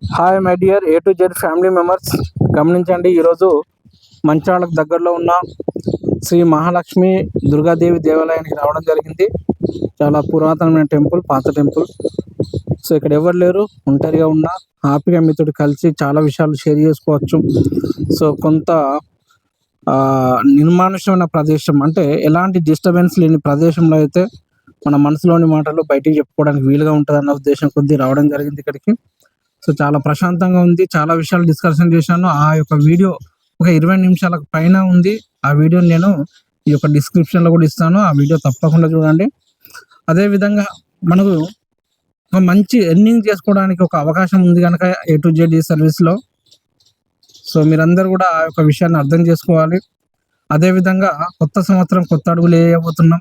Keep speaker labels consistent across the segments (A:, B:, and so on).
A: Hi my dear A to Z family members, గమనించండి. ఈరోజు మంచాళకు దగ్గరలో ఉన్న శ్రీ మహాలక్ష్మి దుర్గాదేవి దేవాలయానికి రావడం జరిగింది. చాలా పురాతనమైన టెంపుల్, పాత టెంపుల్. సో ఇక్కడ ఎవరు లేరు, ఒంటరిగా ఉన్నా హ్యాపీగా మీతో కలిసి చాలా విషయాలు షేర్ చేసుకోవచ్చు. సో కొంత నిర్మానుష్యమైన ప్రదేశం, అంటే ఎలాంటి డిస్టర్బెన్స్ లేని ప్రదేశంలో అయితే మన మనసులోని మాటలు బయటికి చెప్పుకోవడానికి వీలుగా ఉంటుంది అన్న ఉద్దేశం కొద్దీ రావడం జరిగింది ఇక్కడికి. సో చాలా ప్రశాంతంగా ఉంది. చాలా విషయాలు డిస్కషన్ చేశాను. ఆ యొక్క వీడియో ఒక 20 నిమిషాలకు పైన ఉంది. ఆ వీడియో నేను ఈ యొక్క డిస్క్రిప్షన్లో కూడా ఇస్తాను. ఆ వీడియో తప్పకుండా చూడండి. అదేవిధంగా మనకు ఒక మంచి ఎర్నింగ్ చేసుకోవడానికి ఒక అవకాశం ఉంది కనుక ఏ టు జెడ్ ఈ సర్వీస్లో. సో మీరందరూ కూడా ఆ యొక్క విషయాన్ని అర్థం చేసుకోవాలి. అదేవిధంగా కొత్త సంవత్సరం, కొత్త అడుగులు వేయబోతున్నాం.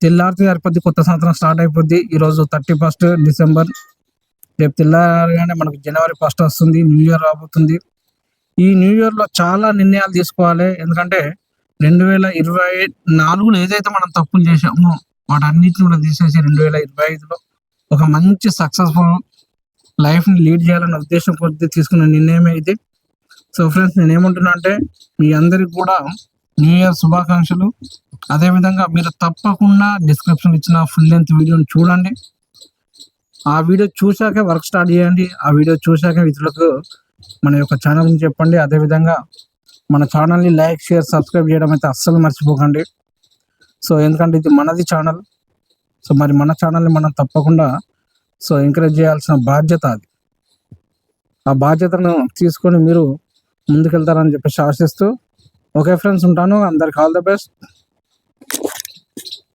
A: తెల్లారితే సరిపోద్ది, కొత్త సంవత్సరం స్టార్ట్ అయిపోద్ది. ఈరోజు 31 డిసెంబర్. రేపు తెల్లారగానే మనకు జనవరి 1 వస్తుంది, న్యూ ఇయర్ రాబోతుంది. ఈ న్యూ ఇయర్లో చాలా నిర్ణయాలు తీసుకోవాలి. ఎందుకంటే 2024లో ఏదైతే మనం తప్పులు చేసామో వాటన్నిటిని కూడా తీసేసి 2025లో ఒక మంచి సక్సెస్ఫుల్ లైఫ్ని లీడ్ చేయాలనే ఉద్దేశం కొద్ది తీసుకున్న నిర్ణయమే ఇది. సో ఫ్రెండ్స్, నేనేమంటున్నా అంటే మీ అందరికి కూడా న్యూ ఇయర్ శుభాకాంక్షలు. అదేవిధంగా మీరు తప్పకుండా డిస్క్రిప్షన్ ఇచ్చిన ఫుల్ లెంత్ వీడియోని చూడండి. ఆ వీడియో చూశాక వర్క్ స్టార్ట్ చేయండి. ఆ వీడియో చూశాక ఇతరులకు మన యొక్క ఛానల్ని చెప్పండి. అదేవిధంగా మన ఛానల్ని లైక్, షేర్, సబ్స్క్రైబ్ చేయడం అయితే అస్సలు మర్చిపోకండి. సో ఎందుకంటే ఇది మనది ఛానల్. సో మరి మన ఛానల్ని మనం తప్పకుండా ఎంకరేజ్ చేయాల్సిన బాధ్యత అది. ఆ బాధ్యతను తీసుకొని మీరు ముందుకెళ్తారని చెప్పేసి ఆశిస్తూ, ఓకే ఫ్రెండ్స్, ఉంటాను. అందరికి ఆల్ ద బెస్ట్.